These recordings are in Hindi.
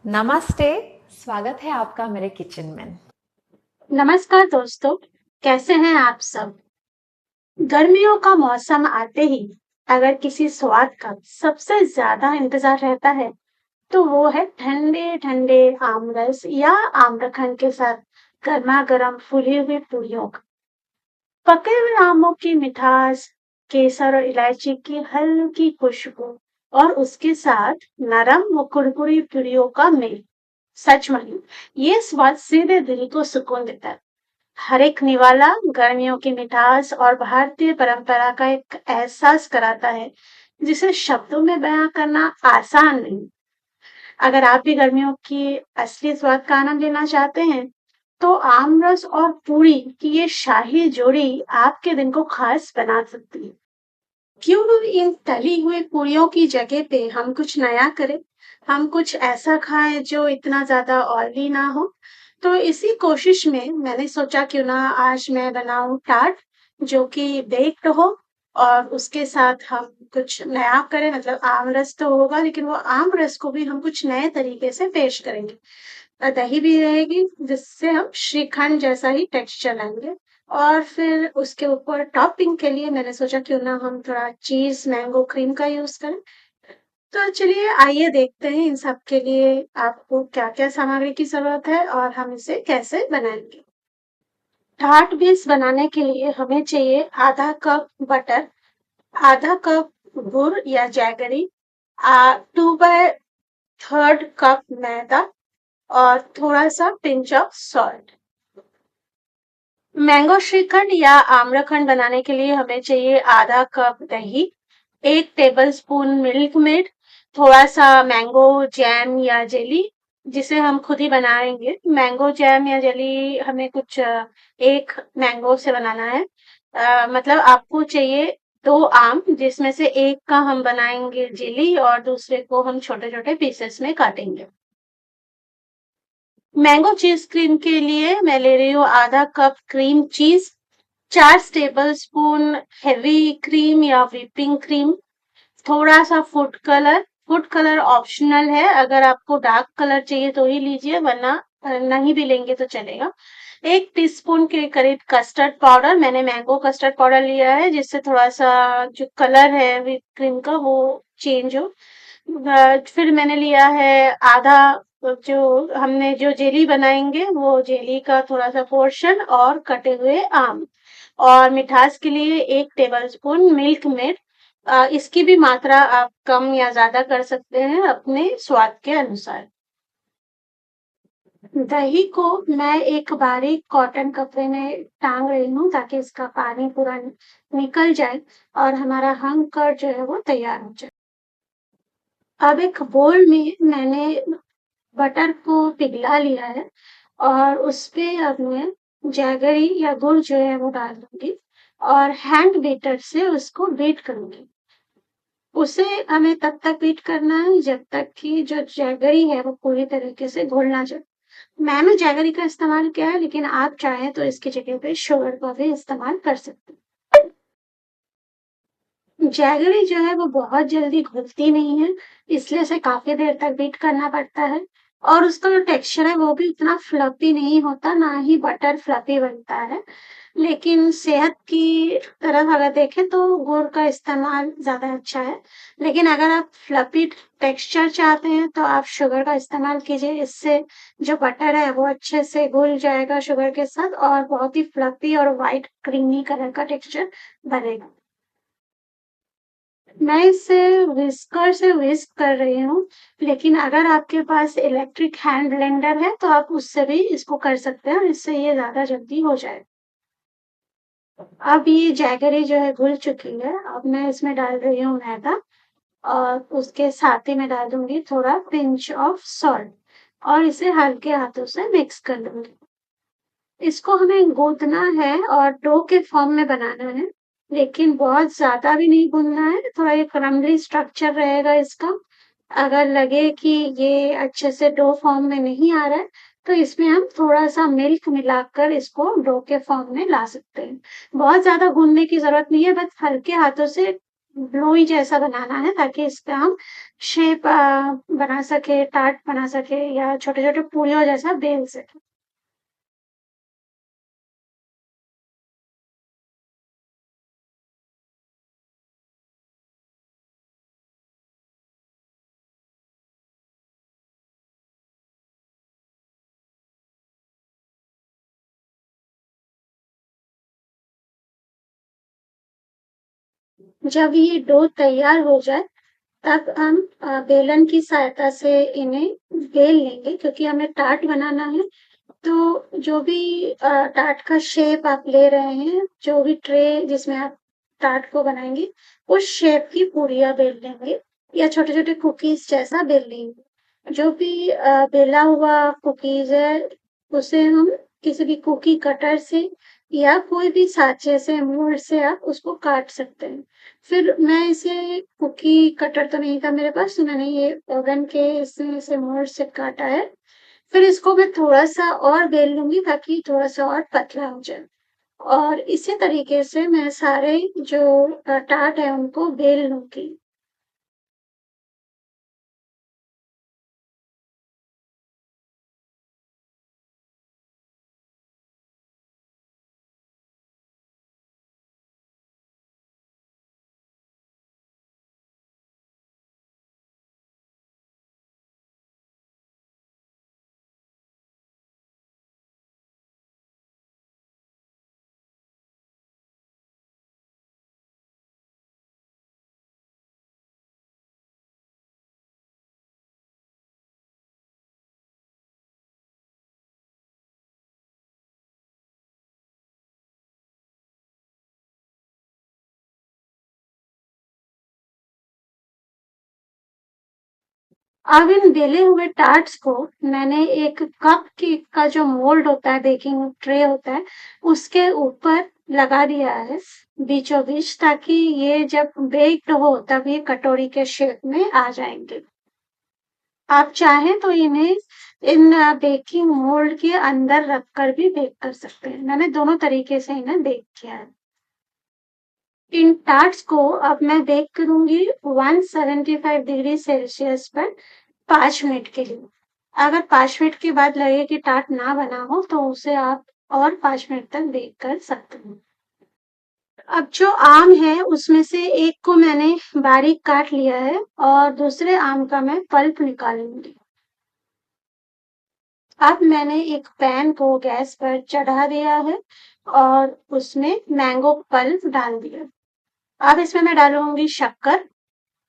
नमस्ते। स्वागत है आपका मेरे किचन में। नमस्कार दोस्तों, कैसे हैं आप सब? गर्मियों का मौसम आते ही अगर किसी स्वाद का सबसे ज्यादा इंतजार रहता है, तो वो है ठंडे ठंडे आमरस या आम्रखंड के साथ गर्मा गर्म फूली हुई पूरियों का। पके हुए आमों की मिठास, केसर और इलायची की हल्की खुशबू और उसके साथ नरम व कुरकुरी पूरियों का मेल। सच मानिए, ये स्वाद सीधे दिल को सुकून देता है। हर एक निवाला गर्मियों की मिठास और भारतीय परंपरा का एक एहसास कराता है, जिसे शब्दों में बयां करना आसान नहीं। अगर आप भी गर्मियों की असली स्वाद का आनंद लेना चाहते हैं, तो आमरस और पूरी की ये शाही जोड़ी आपके दिन को खास बना सकती है। क्यों इन तली हुई पूरियों की जगह पे हम कुछ नया करें, हम कुछ ऐसा खाएं जो इतना ज्यादा ऑयली ना हो। तो इसी कोशिश में मैंने सोचा क्यों ना आज मैं बनाऊं टार्ट, जो कि बेक्ड हो और उसके साथ हम कुछ नया करें। मतलब आम रस तो होगा, लेकिन वो आम रस को भी हम कुछ नए तरीके से पेश करेंगे। दही भी रहेगी, जिससे हम श्रीखंड जैसा ही टेक्सचर लाएंगे। और फिर उसके ऊपर टॉपिंग के लिए मैंने सोचा क्यों ना हम थोड़ा चीज मैंगो क्रीम का यूज करें। तो चलिए आइए देखते हैं इन सब के लिए आपको क्या क्या सामग्री की जरूरत है और हम इसे कैसे बनाएंगे। टार्ट बेस बनाने के लिए हमें चाहिए आधा कप बटर, आधा कप गुड़ या जैगरी, 2/3 कप मैदा और थोड़ा सा pinch of salt. Mango shrikhand या आम्रखंड बनाने के लिए हमें चाहिए आधा कप दही, 1 टेबलस्पून मिल्क मेड, थोड़ा सा मैंगो जैम या जेली, जिसे हम खुद ही बनाएंगे। मैंगो जैम या जेली हमें कुछ एक मैंगो से बनाना है। मतलब आपको चाहिए दो आम, जिसमें से एक का हम बनाएंगे जेली और दूसरे को हम छोटे छोटे पीसेस में काटेंगे। मैंगो चीज क्रीम के लिए मैं ले रही हूँ आधा cup cream cheese, 4 tablespoon heavy cream या व्हिपिंग क्रीम, थोड़ा सा food colour. Food colour optional है, अगर आपको डार्क कलर चाहिए तो ही लीजिए, वरना नहीं भी लेंगे तो चलेगा। 1 टीस्पून के करीब कस्टर्ड पाउडर, मैंने मैंगो कस्टर्ड पाउडर लिया है, जिससे थोड़ा सा जो कलर है व्हिप क्रीम का वो चेंज हो। फिर मैंने लिया है आधा, जो हमने जो जेली बनाएंगे वो जेली का थोड़ा सा पोर्शन और कटे हुए आम। और मिठास के लिए 1 टेबलस्पून मिल्क मेड। इसकी भी मात्रा आप कम या ज्यादा कर सकते हैं अपने स्वाद के अनुसार। दही को मैं एक बारीक कॉटन कपड़े में टांग रही हूँ, ताकि इसका पानी पूरा निकल जाए और हमारा हंग कर्ड जो है वो तैयार हो जाए। अब एक बोल में मैंने बटर को पिघला लिया है और उसपे अब मैं जैगरी या गुड़ जो है वो डाल दूंगी और हैंड बीटर से उसको बीट करूंगी। उसे हमें तब तक बीट करना है जब तक कि जो जैगरी है वो पूरी तरीके से घुल ना जाए। मैंने जैगरी का इस्तेमाल किया है, लेकिन आप चाहें तो इसकी जगह पे शुगर का भी इस्तेमाल कर सकते हैं। जैगरी जो है वो बहुत जल्दी घुलती नहीं है, इसलिए इसे काफी देर तक बीट करना पड़ता है। और उसका जो टेक्सचर है वो भी उतना फ्लफी नहीं होता, ना ही बटर फ्लफी बनता है। लेकिन सेहत की तरफ अगर देखें तो गुड़ का इस्तेमाल ज्यादा अच्छा है। लेकिन अगर आप फ्लफी टेक्सचर चाहते हैं तो आप शुगर का इस्तेमाल कीजिए, इससे जो बटर है वो अच्छे से घुल जाएगा शुगर के साथ और बहुत ही फ्लफी और वाइट क्रीमी कलर का टेक्सचर बनेगा। मैं इसे विस्कर से विस्क कर रही हूँ, लेकिन अगर आपके पास इलेक्ट्रिक हैंड ब्लेंडर है तो आप उससे भी इसको कर सकते हैं, इससे ये ज्यादा जल्दी हो जाए। अब ये जैगरी जो है घुल चुकी है, अब मैं इसमें डाल रही हूँ मैदा और उसके साथ ही मैं डाल दूंगी थोड़ा पिंच ऑफ सॉल्ट और इसे हल्के हाथों से मिक्स कर लूंगी। इसको हमें गूंथना है और डो के फॉर्म में बनाना है, लेकिन बहुत ज्यादा भी नहीं गूंथना है, थोड़ा ये क्रम्बली स्ट्रक्चर रहेगा इसका। अगर लगे कि ये अच्छे से डो फॉर्म में नहीं आ रहा है, तो इसमें हम थोड़ा सा मिल्क मिलाकर इसको डो के फॉर्म में ला सकते हैं। बहुत ज्यादा गूंदने की जरूरत नहीं है, बस हल्के हाथों से लोई जैसा बनाना है ताकि इसका हम शेप बना सके, टार्ट बना सके या छोटे-छोटे पूरियों जैसा बेल सके। जब ये डो तैयार हो जाए तब हम बेलन की सहायता से इन्हें बेल लेंगे क्योंकि हमें टार्ट बनाना है। तो जो भी टार्ट का शेप आप ले रहे हैं, जो भी ट्रे जिसमें आप टार्ट को बनाएंगे, उस शेप की पूरियां बेल लेंगे या छोटे छोटे कुकीज जैसा बेल लेंगे। जो भी बेला हुआ कुकीज है उसे हम किसी भी कुकी कटर से या कोई भी साँचे से, मोल्ड से आप उसको काट सकते हैं। फिर मैं इसे कुकी कटर तो नहीं था मेरे पास, तो मैंने ये ओवन के इसमें से मोल्ड से काटा है। फिर इसको मैं थोड़ा-सा और बेल लूँगी ताकि थोड़ा-सा और पतला हो जाए और इसी तरीके से मैं सारे जो टार्ट है उनको बेल लूँगी। अब इन बेले हुए टार्ट्स को मैंने एक कप की का जो मोल्ड होता है, बेकिंग ट्रे होता है, उसके ऊपर लगा दिया है बीचों बीच ताकि ये जब बेक्ड हो तब ये कटोरी के शेप में आ जाएंगे। आप चाहें तो इन्हें इन बेकिंग मोल्ड के अंदर रखकर भी बेक कर सकते हैं। मैंने दोनों तरीके से इन्हें बेक किया है। इन टार्ट्स को अब मैं बेक करूंगी 175 डिग्री सेल्सियस पर 5 मिनट के लिए। अगर 5 मिनट के बाद लगे कि टार्ट ना बना हो तो उसे आप और 5 मिनट तक बेक कर सकते हैं। अब जो आम है उसमें से एक को मैंने बारीक काट लिया है और दूसरे आम का मैं पल्प निकालूंगी। अब मैंने एक पैन को गैस पर चढ़ा दिया है और उसमें मैंगो पल्प डाल दिया। अब इसमें मैं डालूंगी शक्कर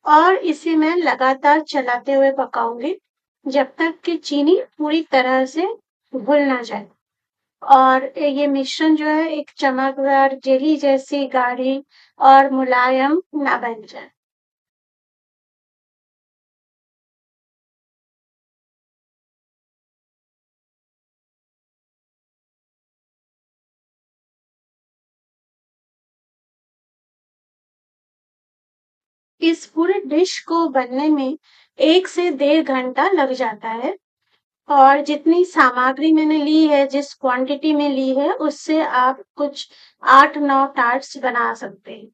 और इसे मैं लगातार चलाते हुए पकाऊंगी जब तक कि चीनी पूरी तरह से घुल ना जाए और ये मिश्रण जो है एक चमकदार जेली जैसी गाढ़ी और मुलायम ना बन जाए। इस पूरे डिश को बनने में 1 से 1.5 घंटा लग जाता है और जितनी सामग्री मैंने ली है, जिस क्वांटिटी में ली है, उससे आप कुछ 8-9 टार्ट्स बना सकते हैं।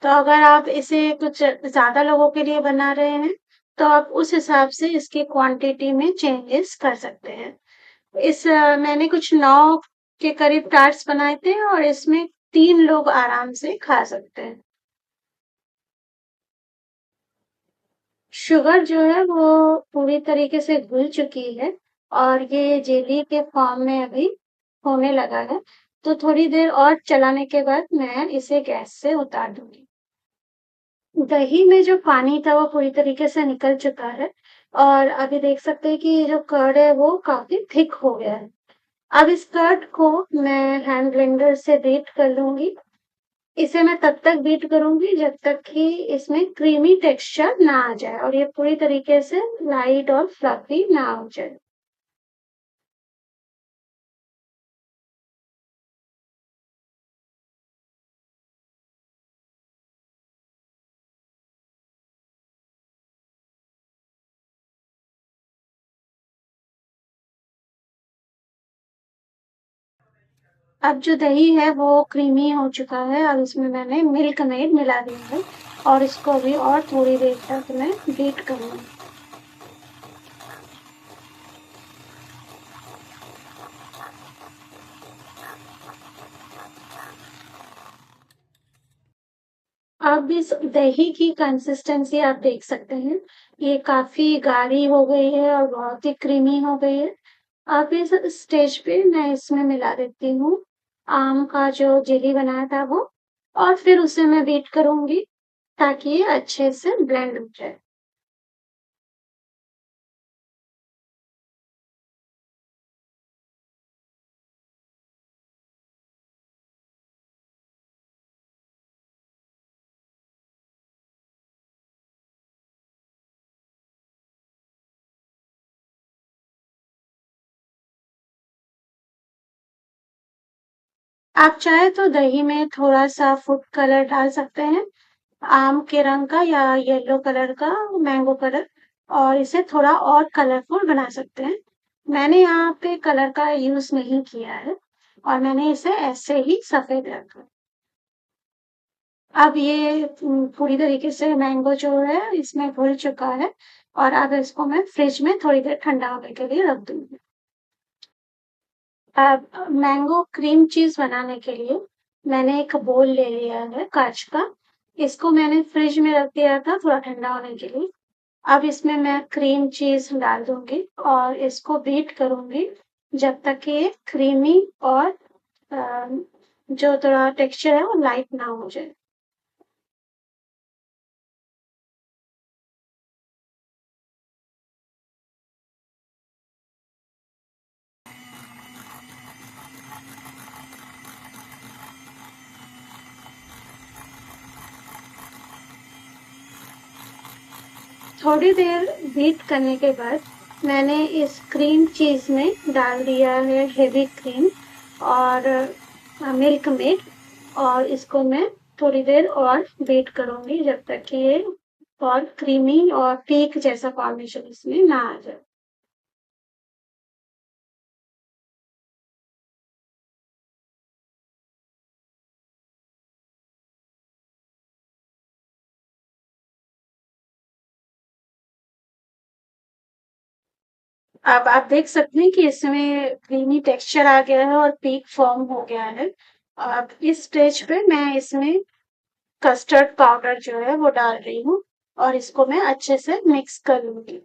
तो अगर आप इसे कुछ ज़्यादा लोगों के लिए बना रहे हैं, तो आप उस हिसाब से इसकी क्वांटिटी में चेंजेस कर सकते हैं। मैंने कुछ 9 के करीब टार्ट्स बनाए थे और इसमें 3 लोग आराम से खा सकते हैं। शुगर जो है वो पूरी तरीके से घुल चुकी है और ये जेली के फॉर्म में अभी होने लगा है। तो थोड़ी देर और चलाने के बाद मैं इसे गैस से उतार दूंगी। दही में जो पानी था वो पूरी तरीके से निकल चुका है और अभी देख सकते हैं कि ये जो कर्ड है वो काफी थिक हो गया है। अब इस कर्ड को मैं हैंड ब्लेंडर से बीट कर लूंगी। इसे मैं तब तक बीट करूंगी जब तक कि इसमें क्रीमी टेक्सचर ना आ जाए और ये पूरी तरीके से लाइट और फ्लफी ना हो जाए। अब जो दही है वो क्रीमी हो चुका है। अब इसमें मैंने मिल्क मेड मिला दिया है और इसको भी और थोड़ी देर तक मैं बीट करूंगी। अब इस दही की कंसिस्टेंसी आप देख सकते हैं, ये काफी गाढ़ी हो गई है और बहुत ही क्रीमी हो गई है। अब इस स्टेज पे मैं इसमें मिला देती हूँ आम का जो जेली बनाया था वो, और फिर उसे मैं बीट करूंगी ताकि ये अच्छे से ब्लेंड हो जाए। आप चाहे तो दही में थोड़ा सा फूड कलर डाल सकते हैं, आम के रंग का या येलो कलर का, मैंगो कलर, और इसे थोड़ा और कलरफुल बना सकते हैं। मैंने यहाँ पे कलर का यूज नहीं किया है और मैंने इसे ऐसे ही सफेद रखा। अब ये पूरी तरीके से मैंगो जो है इसमें घुल चुका है, और अब इसको मैं फ्रिज में थोड़ी देर ठंडा होने के लिए रख दूंगी। अब मैंगो क्रीम चीज बनाने के लिए मैंने एक बोल ले लिया है कांच का। इसको मैंने फ्रिज में रख दिया था थोड़ा ठंडा होने के लिए। अब इसमें मैं क्रीम चीज डाल दूंगी और इसको बीट करूंगी जब तक कि ये क्रीमी और जो थोड़ा टेक्सचर है वो लाइट ना हो जाए। थोड़ी देर बीट करने के बाद मैंने इस क्रीम चीज में डाल दिया है हेवी क्रीम और मिल्क मेड, और इसको मैं थोड़ी देर और बीट करूंगी जब तक कि ये और क्रीमी और पीक जैसा फॉर्मेशन इसमें ना आ जाए। अब आप देख सकते हैं कि इसमें क्रीमी टेक्सचर आ गया है और पीक फॉर्म हो गया है। अब इस स्टेज पे मैं इसमें कस्टर्ड पाउडर जो है वो डाल रही हूँ और इसको मैं अच्छे से मिक्स कर लूंगी।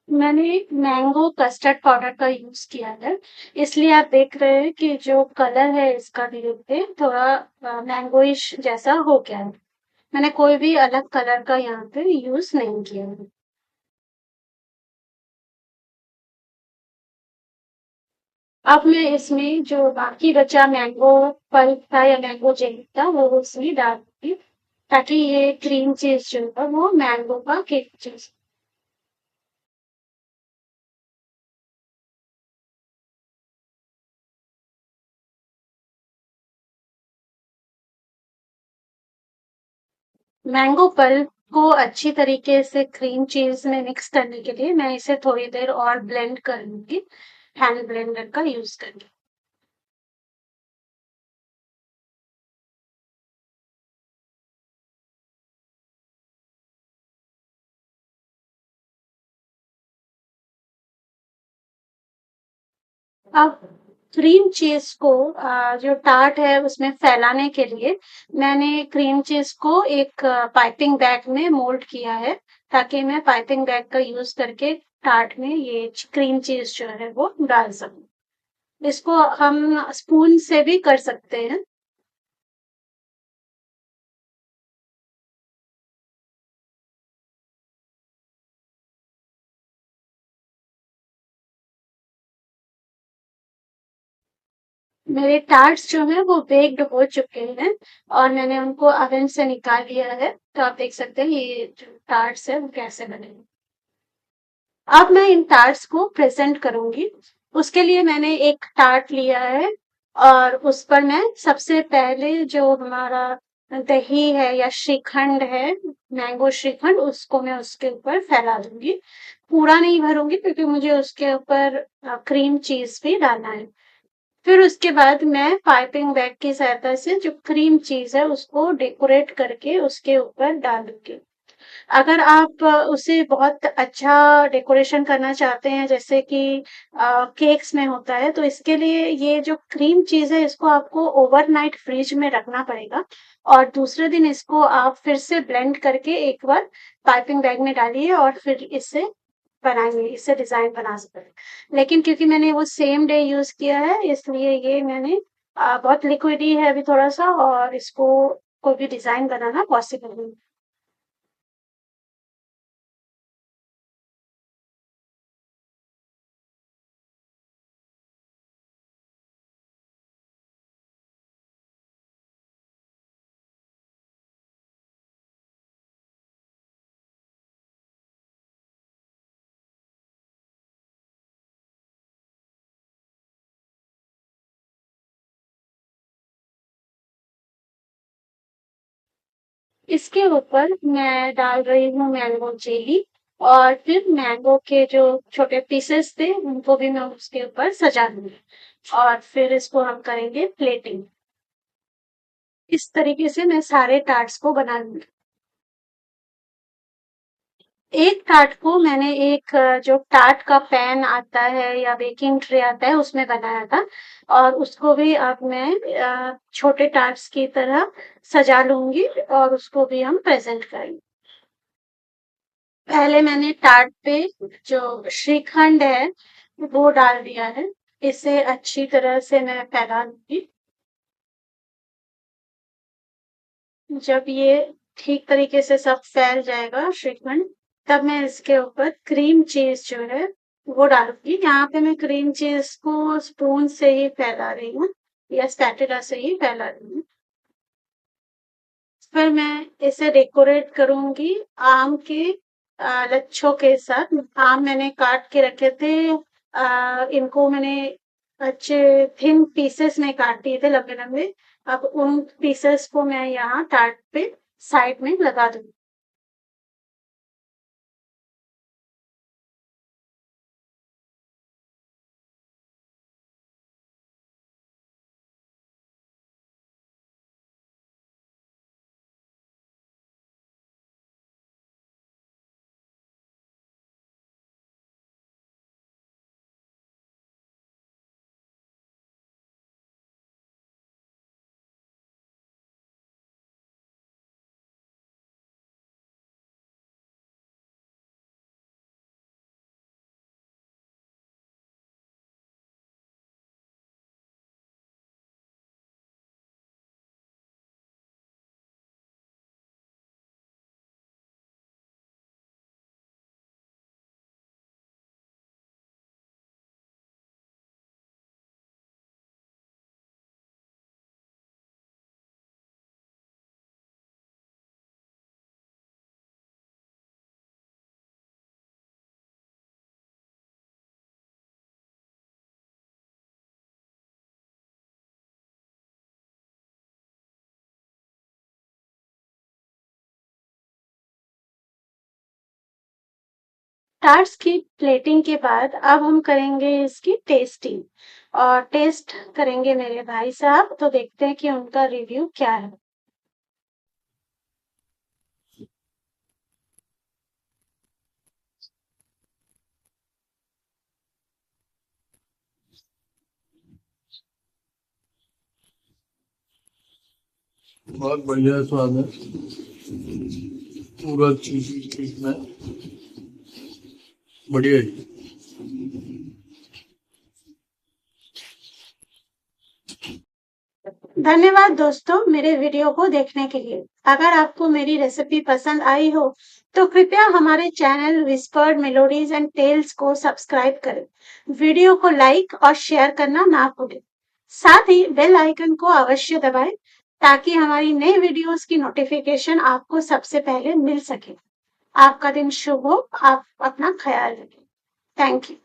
मैंने मैंगो कस्टर्ड पाउडर का यूज किया है, इसलिए आप देख रहे हैं कि जो कलर है इसका धीरे धीरे थोड़ा मैंगोइश जैसा हो गया है। मैंने कोई भी अलग कलर का यहाँ पे यूज नहीं किया है। अब मैं इसमें जो बाकी बचा मैंगो पल्प था या मैंगो जेली था वो उसमें डाल दूंगी ताकि ये क्रीम चीज जो है वो मैंगो का केक चीज। मैंगो पल्प को अच्छी तरीके से क्रीम चीज में मिक्स करने के लिए मैं इसे थोड़ी देर और ब्लेंड कर लूंगी हैंड ब्लेंडर का यूज करके। अब क्रीम चीज को जो टार्ट है उसमें फैलाने के लिए मैंने क्रीम चीज को एक पाइपिंग बैग में मोल्ड किया है ताकि मैं पाइपिंग बैग का यूज करके टार्ट में ये क्रीम चीज जो है वो डाल सकूं। इसको हम स्पून से भी कर सकते हैं। मेरे टार्ट्स जो है वो बेक्ड हो चुके हैं और मैंने उनको ओवन से निकाल लिया है, तो आप देख सकते हैं ये जो टार्ट्स है वो कैसे बने हैं। अब मैं इन टार्ट्स को प्रेजेंट करूंगी। उसके लिए मैंने एक टार्ट लिया है और उस पर मैं सबसे पहले जो हमारा दही है या श्रीखंड है, मैंगो श्रीखंड, उसको मैं उसके ऊपर फैला दूंगी पूरा नहीं भरूंगी क्योंकि मुझे उसके ऊपर क्रीम चीज भी डालना है। फिर उसके बाद मैं पाइपिंग बैग की सहायता से जो क्रीम चीज है उसको डेकोरेट करके उसके ऊपर डालूंगी। अगर आप उसे बहुत अच्छा डेकोरेशन करना चाहते हैं जैसे कि केक्स में होता है, तो इसके लिए ये जो क्रीम चीज है इसको आपको ओवरनाइट फ्रिज में रखना पड़ेगा और दूसरे दिन इसको आप फिर से ब्लेंड करके एक बार पाइपिंग बैग में डालिए और फिर इससे बनाएंगे, इससे डिजाइन बना सकते हैं। लेकिन क्योंकि मैंने वो सेम डे यूज किया है इसलिए ये मैंने बहुत लिक्विड ही है अभी थोड़ा सा, और इसको कोई भी डिजाइन बनाना पॉसिबल नहीं। इसके ऊपर मैं डाल रही हूँ मैंगो जेली, और फिर मैंगो के जो छोटे पीसेस थे उनको भी मैं उसके ऊपर सजा दूंगी और फिर इसको हम करेंगे प्लेटिंग। इस तरीके से मैं सारे टार्ट्स को बना लूंगी। एक टार्ट को मैंने एक जो टार्ट का पैन आता है या बेकिंग ट्रे आता है उसमें बनाया था, और उसको भी अब मैं छोटे टार्ट्स की तरह सजा लूंगी और उसको भी हम प्रेजेंट करेंगे। पहले मैंने टार्ट पे जो श्रीखंड है वो डाल दिया है। इसे अच्छी तरह से मैं फैला लूंगी। जब ये ठीक तरीके से सब फैल जाएगा श्रीखंड, तब मैं इसके ऊपर क्रीम चीज जो है वो डालूंगी। यहाँ पे मैं क्रीम चीज को स्पून से ही फैला रही हूँ या स्पैटुला से ही फैला रही हूँ। फिर मैं इसे डेकोरेट करूंगी आम के लच्छों के साथ। आम मैंने काट के रखे थे, इनको मैंने अच्छे थिन पीसेस में काट दिए थे लंबे लंबे। अब उन पीसेस को मैं यहाँ टार्ट पे साइड में लगा दूंगी। टार्ट्स की प्लेटिंग के बाद अब हम करेंगे इसकी टेस्टिंग, और टेस्ट करेंगे मेरे भाई साहब, तो देखते हैं कि उनका रिव्यू क्या है। बहुत बढ़िया स्वाद है। पूरा चीज में बढ़िया है। धन्यवाद दोस्तों मेरे वीडियो को देखने के लिए। अगर आपको मेरी रेसिपी पसंद आई हो तो कृपया हमारे channel Whispered Melodies and Tales को सब्सक्राइब करें। वीडियो को लाइक और शेयर करना ना भूलें। साथ ही बेल आइकन को अवश्य दबाएं ताकि हमारी नई वीडियोस की नोटिफिकेशन आपको सबसे पहले मिल सके। आपका दिन शुभ हो। आप अपना ख्याल रखें। Thank you.